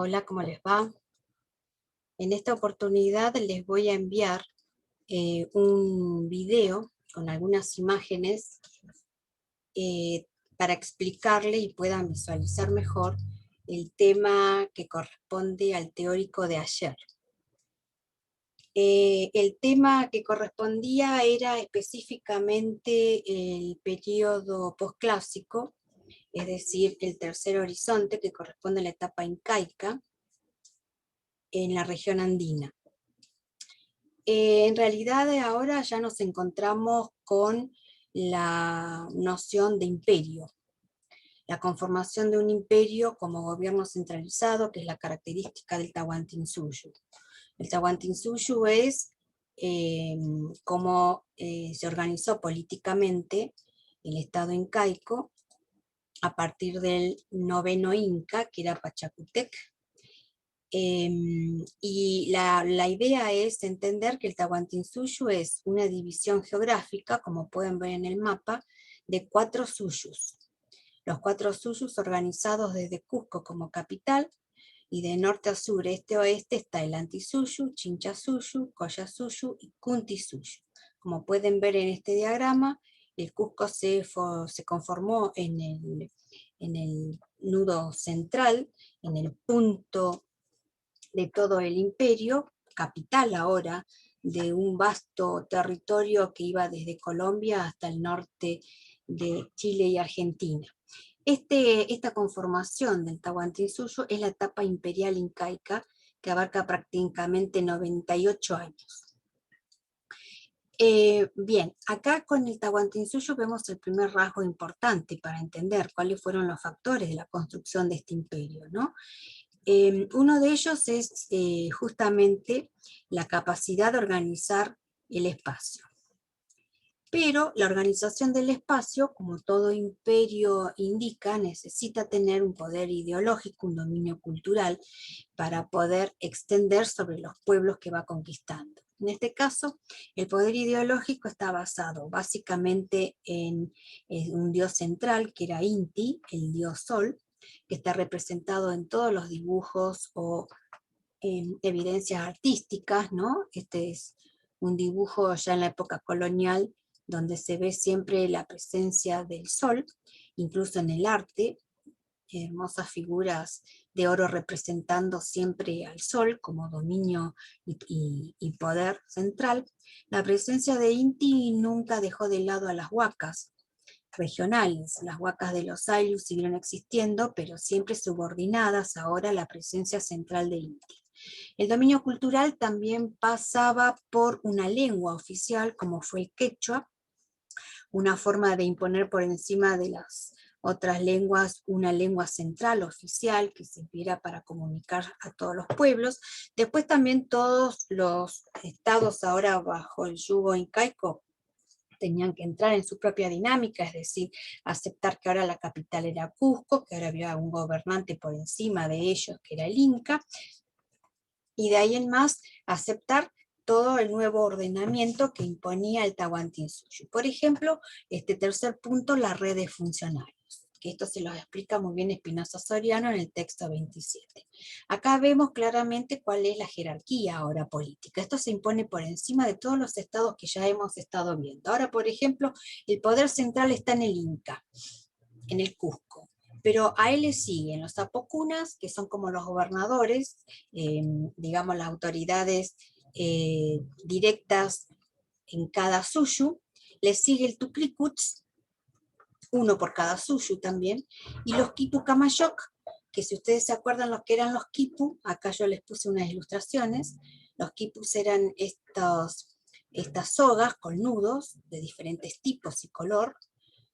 Hola, ¿cómo les va? En esta oportunidad les voy a enviar un video con algunas imágenes eh, para explicarle y puedan visualizar mejor el tema que corresponde al teórico de ayer. El tema que correspondía era específicamente el periodo posclásico, es decir, el tercer horizonte que corresponde a la etapa incaica en la región andina. En realidad ahora ya nos encontramos con la noción de imperio, la conformación de un imperio como gobierno centralizado, que es la característica del Tahuantinsuyo. El Tahuantinsuyo es cómo se organizó políticamente el Estado incaico a partir del noveno Inca, que era Pachacútec. Y la idea es entender que el Tahuantinsuyo es una división geográfica, como pueden ver en el mapa, de 4 suyus. Los 4 suyus organizados desde Cusco como capital, y de norte a sur, este a oeste, está el Antisuyu, Chinchasuyu, Collasuyu y Kuntisuyu. Como pueden ver en este diagrama, el Cusco se conformó en el nudo central, en el punto de todo el imperio, capital ahora de un vasto territorio que iba desde Colombia hasta el norte de Chile y Argentina. Esta conformación del Tahuantinsuyo es la etapa imperial incaica que abarca prácticamente 98 años. Bien, acá con el Tahuantinsuyo vemos el primer rasgo importante para entender cuáles fueron los factores de la construcción de este imperio, ¿no? Uno de ellos es justamente la capacidad de organizar el espacio. Pero la organización del espacio, como todo imperio indica, necesita tener un poder ideológico, un dominio cultural, para poder extender sobre los pueblos que va conquistando. En este caso, el poder ideológico está basado básicamente en un dios central, que era Inti, el dios Sol, que está representado en todos los dibujos o evidencias artísticas, ¿no? Este es un dibujo ya en la época colonial, donde se ve siempre la presencia del sol, incluso en el arte, hermosas figuras de oro representando siempre al sol como dominio y poder central. La presencia de Inti nunca dejó de lado a las huacas regionales. Las huacas de los Ayllus siguieron existiendo, pero siempre subordinadas ahora a la presencia central de Inti. El dominio cultural también pasaba por una lengua oficial, como fue el quechua, una forma de imponer por encima de las otras lenguas una lengua central oficial que sirviera para comunicar a todos los pueblos. Después también todos los estados ahora bajo el yugo incaico tenían que entrar en su propia dinámica, es decir, aceptar que ahora la capital era Cusco, que ahora había un gobernante por encima de ellos, que era el Inca, y de ahí en más aceptar todo el nuevo ordenamiento que imponía el Tahuantinsuyo. Por ejemplo, este tercer punto, la red de funcionarios, que esto se lo explica muy bien Espinosa Soriano en el texto 27. Acá vemos claramente cuál es la jerarquía ahora política. Esto se impone por encima de todos los estados que ya hemos estado viendo. Ahora, por ejemplo, el poder central está en el Inca, en el Cusco. Pero a él le siguen los apocunas, que son como los gobernadores, digamos las autoridades directas en cada suyu. Le sigue el tuclicuts, uno por cada suyu también, y los quipu camayoc, que si ustedes se acuerdan los que eran los quipu, acá yo les puse unas ilustraciones. Los quipus eran estas sogas con nudos de diferentes tipos y color.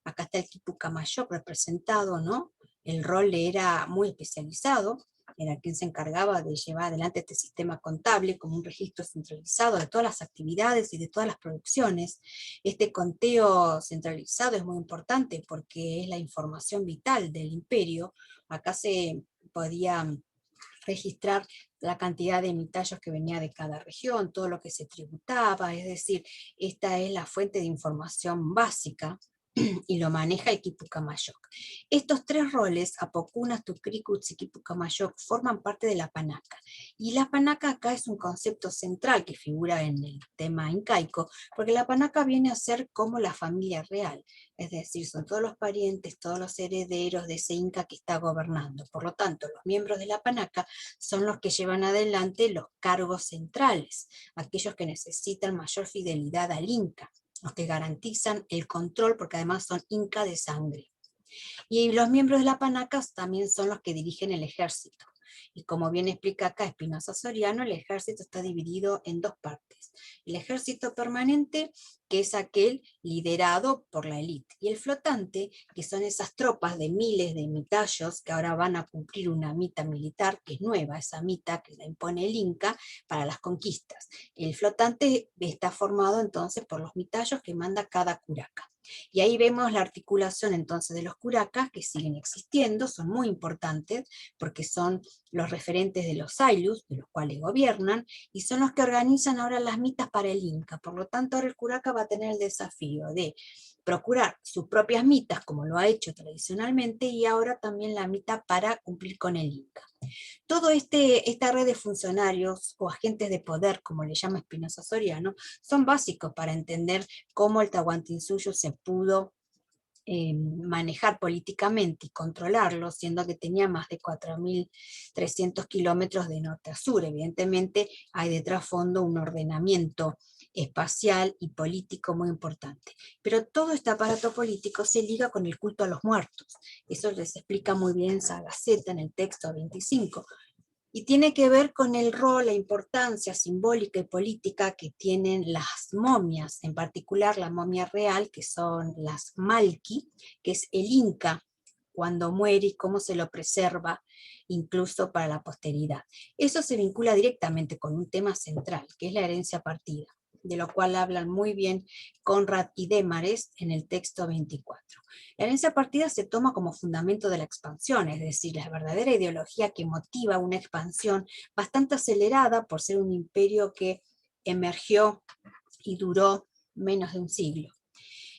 Acá está el quipu camayoc representado, ¿no? El rol era muy especializado, era quien se encargaba de llevar adelante este sistema contable como un registro centralizado de todas las actividades y de todas las producciones. Este conteo centralizado es muy importante porque es la información vital del imperio. Acá se podía registrar la cantidad de mitallos que venía de cada región, todo lo que se tributaba, es decir, esta es la fuente de información básica y lo maneja el Quipucamayoc. Estos tres roles, Apocunas, Tucricuts y Quipucamayoc, forman parte de la panaca. Y la panaca acá es un concepto central que figura en el tema incaico, porque la panaca viene a ser como la familia real, es decir, son todos los parientes, todos los herederos de ese inca que está gobernando. Por lo tanto, los miembros de la panaca son los que llevan adelante los cargos centrales, aquellos que necesitan mayor fidelidad al inca, los que garantizan el control, porque además son inca de sangre. Y los miembros de la panaca también son los que dirigen el ejército. Y como bien explica acá Espinosa Soriano, el ejército está dividido en dos partes. El ejército permanente, que es aquel liderado por la élite, y el flotante, que son esas tropas de miles de mitayos que ahora van a cumplir una mita militar, que es nueva, esa mita que la impone el Inca para las conquistas. El flotante está formado entonces por los mitayos que manda cada curaca. Y ahí vemos la articulación entonces de los curacas, que siguen existiendo, son muy importantes, porque son los referentes de los aylus, de los cuales gobiernan, y son los que organizan ahora las mitas para el Inca. Por lo tanto, ahora el curaca va a tener el desafío de procurar sus propias mitas, como lo ha hecho tradicionalmente, y ahora también la mita para cumplir con el Inca. Todo esta red de funcionarios o agentes de poder, como le llama Espinosa Soriano, son básicos para entender cómo el Tahuantinsuyo se pudo manejar políticamente y controlarlo, siendo que tenía más de 4.300 kilómetros de norte a sur. Evidentemente hay de trasfondo un ordenamiento espacial y político muy importante. Pero todo este aparato político se liga con el culto a los muertos. Eso les explica muy bien Sagaceta en el texto 25. Y tiene que ver con el rol, la importancia simbólica y política que tienen las momias, en particular la momia real, que son las Malki, que es el Inca cuando muere y cómo se lo preserva, incluso para la posteridad. Eso se vincula directamente con un tema central, que es la herencia partida, de lo cual hablan muy bien Conrad y Desmares en el texto 24. La herencia partida se toma como fundamento de la expansión, es decir, la verdadera ideología que motiva una expansión bastante acelerada por ser un imperio que emergió y duró menos de un siglo.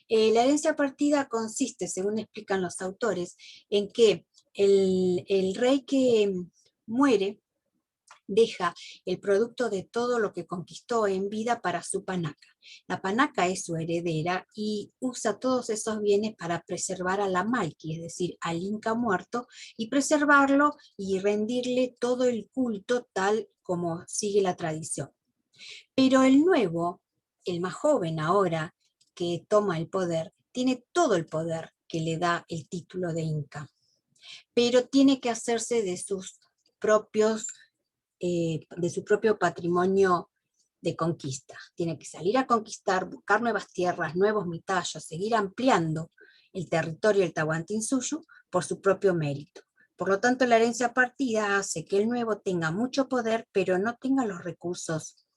La herencia partida consiste, según explican los autores, en que el rey que muere deja el producto de todo lo que conquistó en vida para su panaca. La panaca es su heredera y usa todos esos bienes para preservar a la Malki, es decir, al Inca muerto, y preservarlo y rendirle todo el culto tal como sigue la tradición. Pero el nuevo, el más joven ahora, que toma el poder, tiene todo el poder que le da el título de Inca, pero tiene que hacerse de sus propios de su propio patrimonio de conquista. Tiene que salir a conquistar, buscar nuevas tierras, nuevos mitayos, seguir ampliando el territorio del Tahuantinsuyo por su propio mérito. Por lo tanto, la herencia partida hace que el nuevo tenga mucho poder, pero no tenga los recursos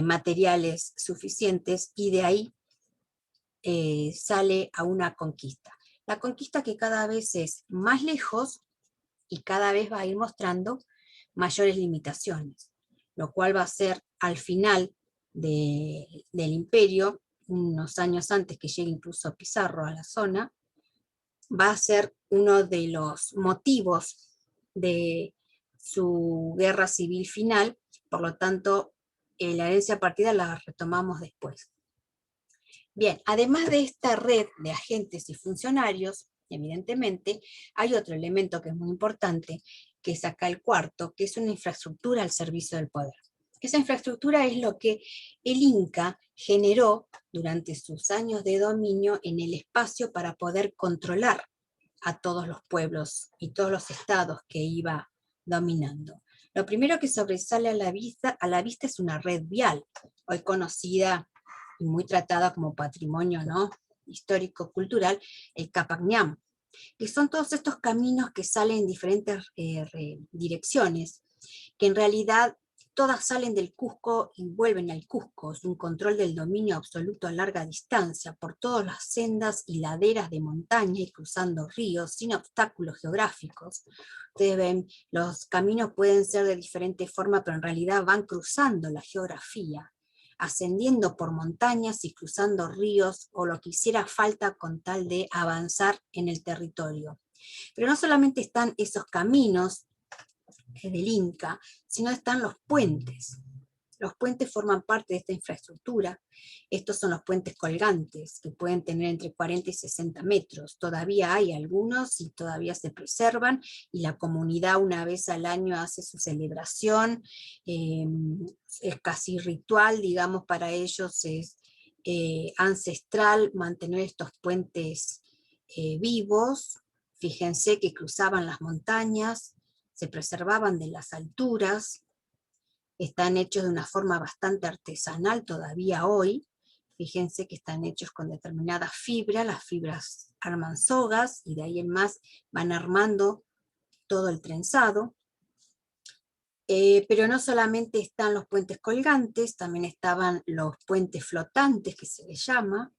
materiales suficientes, y de ahí sale a una conquista. La conquista que cada vez es más lejos y cada vez va a ir mostrando mayores limitaciones, lo cual va a ser al final del imperio, unos años antes que llegue incluso Pizarro a la zona, va a ser uno de los motivos de su guerra civil final. Por lo tanto, la herencia partida la retomamos después. Bien, además de esta red de agentes y funcionarios, evidentemente, hay otro elemento que es muy importante, que es acá el cuarto, que es una infraestructura al servicio del poder. Esa infraestructura es lo que el Inca generó durante sus años de dominio en el espacio para poder controlar a todos los pueblos y todos los estados que iba dominando. Lo primero que sobresale a la vista es una red vial, hoy conocida y muy tratada como patrimonio, ¿no?, histórico-cultural, el Capacñam, que son todos estos caminos que salen en diferentes direcciones, que en realidad todas salen del Cusco y vuelven al Cusco. Es un control del dominio absoluto a larga distancia, por todas las sendas y laderas de montaña y cruzando ríos, sin obstáculos geográficos. Ustedes ven, los caminos pueden ser de diferente forma, pero en realidad van cruzando la geografía. ascendiendo por montañas y cruzando ríos o lo que hiciera falta con tal de avanzar en el territorio. Pero no solamente están esos caminos del Inca, sino están los puentes. Los puentes forman parte de esta infraestructura. Estos son los puentes colgantes, que pueden tener entre 40 y 60 metros. Todavía hay algunos y todavía se preservan, y la comunidad una vez al año hace su celebración. Es casi ritual, digamos, para ellos es ancestral mantener estos puentes vivos. Fíjense que cruzaban las montañas, se preservaban de las alturas, están hechos de una forma bastante artesanal todavía hoy. Fíjense que están hechos con determinadas fibras, las fibras arman sogas y de ahí en más van armando todo el trenzado. Pero no solamente están los puentes colgantes, también estaban los puentes flotantes, que se les llama,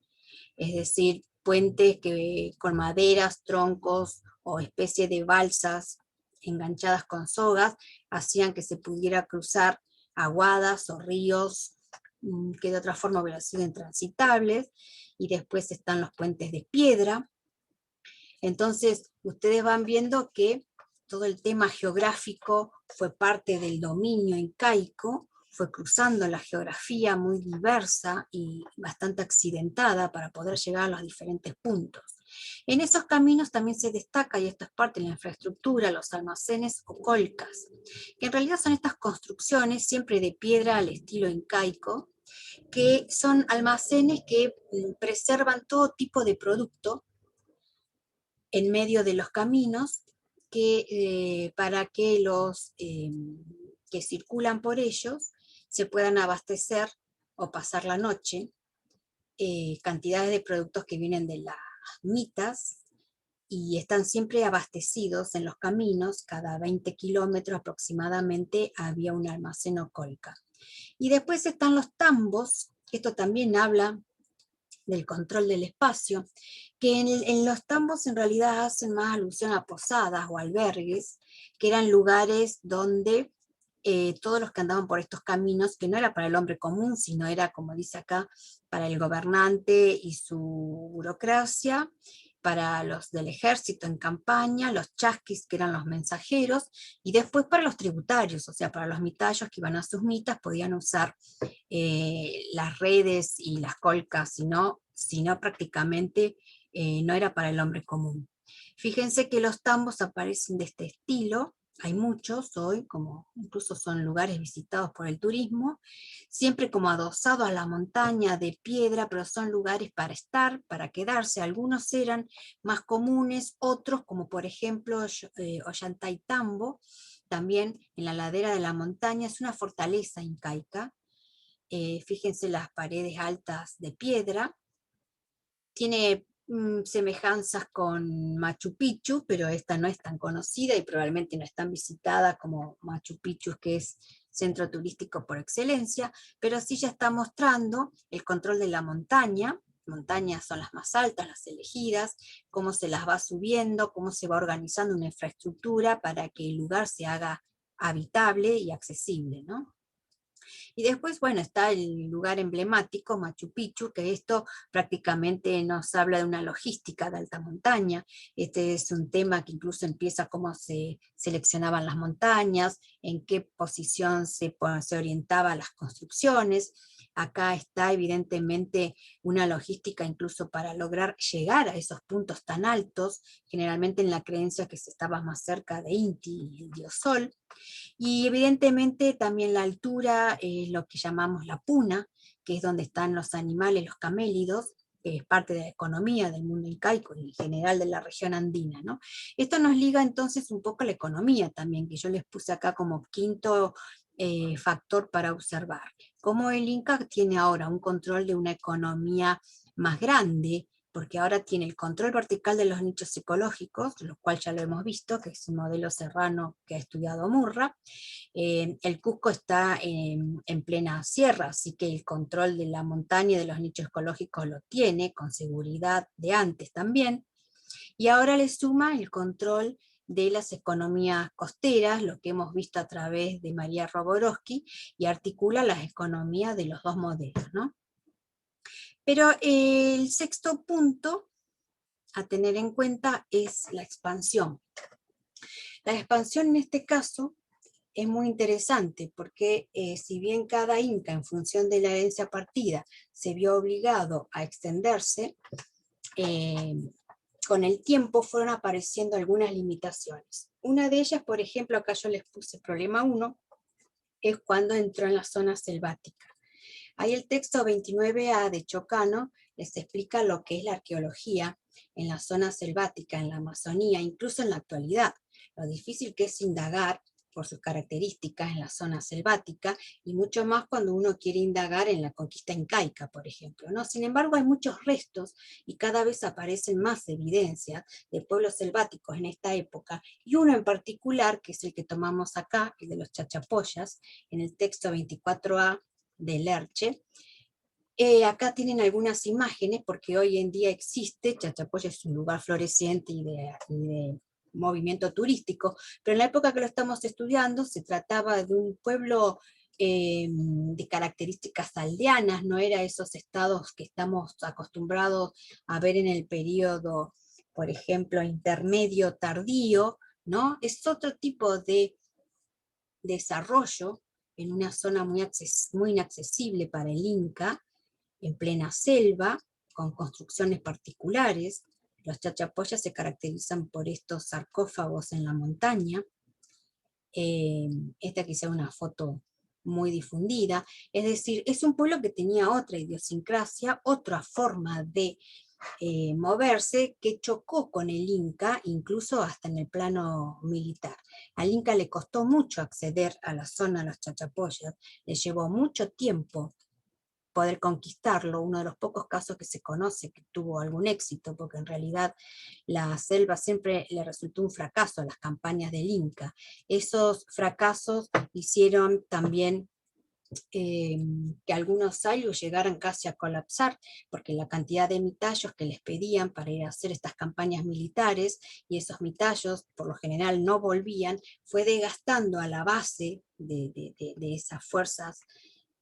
es decir, puentes que, con maderas, troncos o especie de balsas enganchadas con sogas, hacían que se pudiera cruzar aguadas o ríos que de otra forma hubieran sido intransitables. Y después están los puentes de piedra. Entonces, ustedes van viendo que todo el tema geográfico fue parte del dominio incaico, fue cruzando la geografía muy diversa y bastante accidentada para poder llegar a los diferentes puntos. En esos caminos también se destaca, y esto es parte de la infraestructura, los almacenes o colcas, que en realidad son estas construcciones siempre de piedra al estilo incaico, que son almacenes que preservan todo tipo de producto en medio de los caminos, para que los que circulan por ellos se puedan abastecer o pasar la noche. Cantidades de productos que vienen de las mitas y están siempre abastecidos en los caminos. Cada 20 kilómetros aproximadamente había un almacén o colca. Y después están los tambos. Esto también habla del control del espacio, que en los tambos en realidad hacen más alusión a posadas o albergues, que eran lugares donde todos los que andaban por estos caminos, que no era para el hombre común, sino era, como dice acá, para el gobernante y su burocracia, para los del ejército en campaña, los chasquis, que eran los mensajeros, y después para los tributarios, o sea, para los mitayos que iban a sus mitas, podían usar las redes y las colcas, sino prácticamente no era para el hombre común. Fíjense que los tambos aparecen de este estilo, hay muchos hoy, como incluso son lugares visitados por el turismo, siempre como adosados a la montaña de piedra, pero son lugares para estar, para quedarse. Algunos eran más comunes, otros, como por ejemplo Ollantaytambo, también en la ladera de la montaña, es una fortaleza incaica. Fíjense las paredes altas de piedra, tiene semejanzas con Machu Picchu, pero esta no es tan conocida y probablemente no es tan visitada como Machu Picchu, que es centro turístico por excelencia, pero sí ya está mostrando el control de la montaña. Montañas son las más altas, las elegidas, cómo se las va subiendo, cómo se va organizando una infraestructura para que el lugar se haga habitable y accesible, ¿no? Y después, bueno, está el lugar emblemático, Machu Picchu, que esto prácticamente nos habla de una logística de alta montaña. Este es un tema que incluso empieza cómo se seleccionaban las montañas, en qué posición se orientaban las construcciones. Acá está evidentemente una logística incluso para lograr llegar a esos puntos tan altos, generalmente en la creencia que se estaba más cerca de Inti, el dios Sol. Y evidentemente también la altura es lo que llamamos la puna, que es donde están los animales, los camélidos, que es parte de la economía del mundo incaico y en general de la región andina, ¿no? Esto nos liga entonces un poco a la economía también, que yo les puse acá como quinto factor para observar. Cómo el Inca tiene ahora un control de una economía más grande, porque ahora tiene el control vertical de los nichos ecológicos, lo cual ya lo hemos visto, que es un modelo serrano que ha estudiado Murra. El Cusco está en plena sierra, así que el control de la montaña y de los nichos ecológicos lo tiene, con seguridad de antes también. Y ahora le suma el control de las economías costeras, lo que hemos visto a través de María Roborowski, y articula las economías de los dos modelos, ¿no? Pero el sexto punto a tener en cuenta es la expansión. La expansión en este caso es muy interesante porque si bien cada inca en función de la herencia partida se vio obligado a extenderse, eh, con el tiempo fueron apareciendo algunas limitaciones. Una de ellas, por ejemplo, acá yo les puse problema 1, es cuando entró en la zona selvática. Ahí el texto 29A de Chocano les explica lo que es la arqueología en la zona selvática, en la Amazonía, incluso en la actualidad, lo difícil que es indagar por sus características en la zona selvática, y mucho más cuando uno quiere indagar en la conquista incaica, por ejemplo, ¿no? Sin embargo, hay muchos restos y cada vez aparecen más evidencias de pueblos selváticos en esta época, y uno en particular, que es el que tomamos acá, el de los chachapoyas, en el texto 24A de Lerche. Acá tienen algunas imágenes, porque hoy en día existe, Chachapoya es un lugar floreciente y de movimiento turístico, pero en la época que lo estamos estudiando se trataba de un pueblo de características aldeanas, no era esos estados que estamos acostumbrados a ver en el periodo, por ejemplo, intermedio tardío, ¿no? Es otro tipo de desarrollo en una zona muy inaccesible para el Inca, en plena selva, con construcciones particulares. Los chachapoyas se caracterizan por estos sarcófagos en la montaña. Esta quizá es una foto muy difundida. Es decir, es un pueblo que tenía otra idiosincrasia, otra forma de moverse, que chocó con el Inca, incluso hasta en el plano militar. Al Inca le costó mucho acceder a la zona de los chachapoyas, le llevó mucho tiempo poder conquistarlo, uno de los pocos casos que se conoce que tuvo algún éxito, porque en realidad la selva siempre le resultó un fracaso a las campañas del Inca. Esos fracasos hicieron también que algunos sayus llegaran casi a colapsar, porque la cantidad de mitallos que les pedían para ir a hacer estas campañas militares, y esos mitallos por lo general no volvían, fue desgastando a la base de esas fuerzas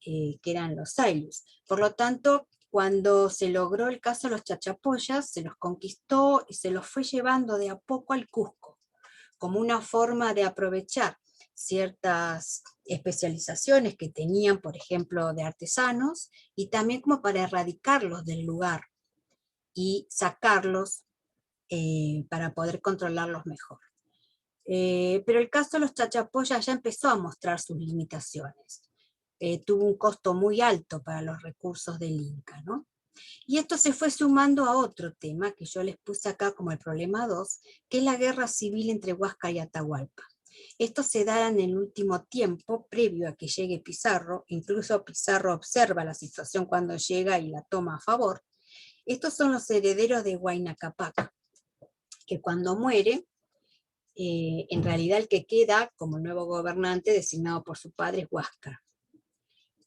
que eran los sayus. Por lo tanto, cuando se logró el caso de los chachapoyas, se los conquistó y se los fue llevando de a poco al Cusco, como una forma de aprovechar ciertas especializaciones que tenían, por ejemplo, de artesanos, y también como para erradicarlos del lugar y sacarlos para poder controlarlos mejor. Pero el caso de los chachapoyas ya empezó a mostrar sus limitaciones. Tuvo un costo muy alto para los recursos del Inca, ¿no? Y esto se fue sumando a otro tema que yo les puse acá como el problema 2, que es la guerra civil entre Huáscar y Atahualpa. Esto se da en el último tiempo, previo a que llegue Pizarro. Incluso Pizarro observa la situación cuando llega y la toma a favor. Estos son los herederos de Huayna Cápac, que cuando muere, en realidad el que queda como nuevo gobernante designado por su padre es Huáscar.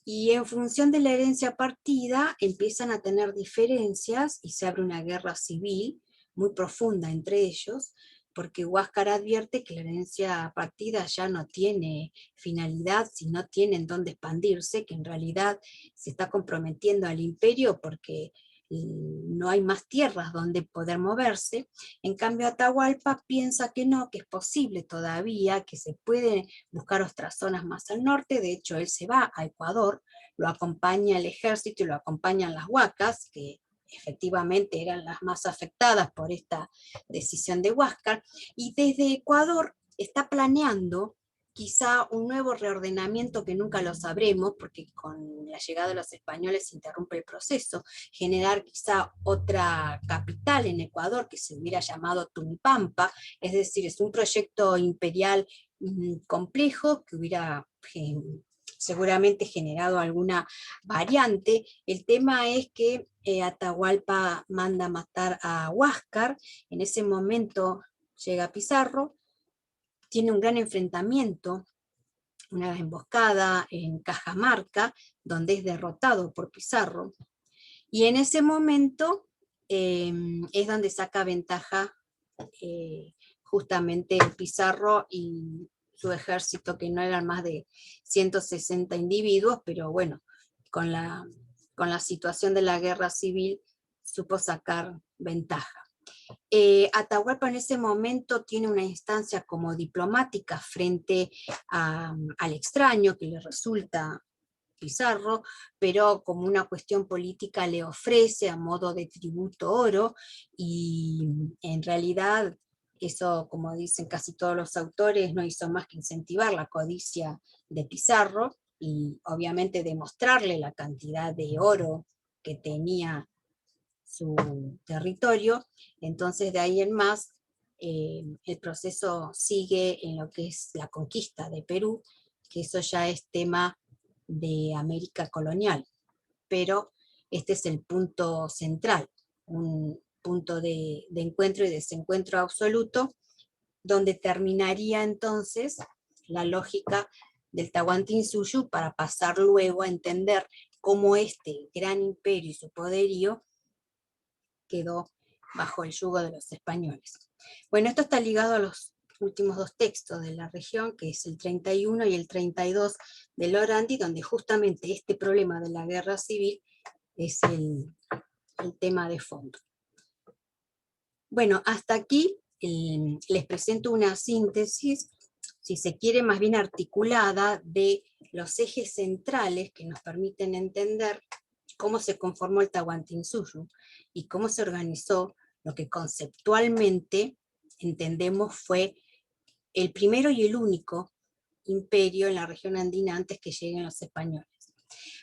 Y en función de la herencia partida empiezan a tener diferencias y se abre una guerra civil muy profunda entre ellos, porque Huáscar advierte que la herencia partida ya no tiene finalidad, si no tiene en dónde expandirse, que en realidad se está comprometiendo al imperio porque no hay más tierras donde poder moverse. En cambio, Atahualpa piensa que no, que es posible todavía, que se puede buscar otras zonas más al norte. De hecho, él se va a Ecuador, lo acompaña el ejército y lo acompañan las huacas, que efectivamente eran las más afectadas por esta decisión de Huáscar, y desde Ecuador está planeando quizá un nuevo reordenamiento que nunca lo sabremos, porque con la llegada de los españoles se interrumpe el proceso, generar quizá otra capital en Ecuador que se hubiera llamado Tumipampa. Es decir, es un proyecto imperial complejo que hubiera seguramente generado alguna variante. El tema es que Atahualpa manda matar a Huáscar. En ese momento llega Pizarro, tiene un gran enfrentamiento, una emboscada en Cajamarca, donde es derrotado por Pizarro, y en ese momento es donde saca ventaja justamente Pizarro y su ejército, que no eran más de 160 individuos, pero bueno, con la situación de la guerra civil supo sacar ventaja. Atahualpa en ese momento tiene una instancia como diplomática frente al extraño que le resulta Pizarro, pero como una cuestión política le ofrece a modo de tributo oro, y en realidad eso, como dicen casi todos los autores, no hizo más que incentivar la codicia de Pizarro y obviamente demostrarle la cantidad de oro que tenía su territorio. Entonces de ahí en más el proceso sigue en lo que es la conquista de Perú, que eso ya es tema de América colonial, pero este es el punto central, un punto de encuentro y desencuentro absoluto, donde terminaría entonces la lógica del Tahuantinsuyo para pasar luego a entender cómo este gran imperio y su poderío quedó bajo el yugo de los españoles. Bueno, esto está ligado a los últimos dos textos de la región, que es el 31 y el 32 de Lorandi, donde justamente este problema de la guerra civil es el tema de fondo. Bueno, hasta aquí les presento una síntesis, si se quiere, más bien articulada, de los ejes centrales que nos permiten entender cómo se conformó el Tahuantinsuyo y cómo se organizó lo que conceptualmente entendemos fue el primero y el único imperio en la región andina antes que lleguen los españoles.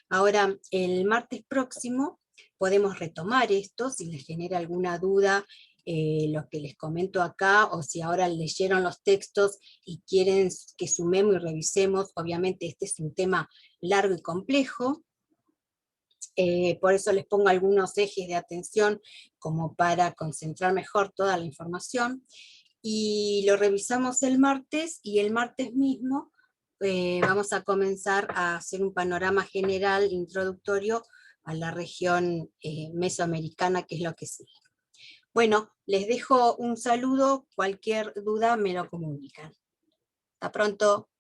Ahora, el martes próximo podemos retomar esto, si les genera alguna duda, lo que les comento acá, o si ahora leyeron los textos y quieren que sumemos y revisemos. Obviamente este es un tema largo y complejo, por eso les pongo algunos ejes de atención como para concentrar mejor toda la información, y lo revisamos el martes, y el martes mismo vamos a comenzar a hacer un panorama general introductorio a la región mesoamericana, que es lo que sigue. Bueno, les dejo un saludo, cualquier duda me lo comunican. Hasta pronto.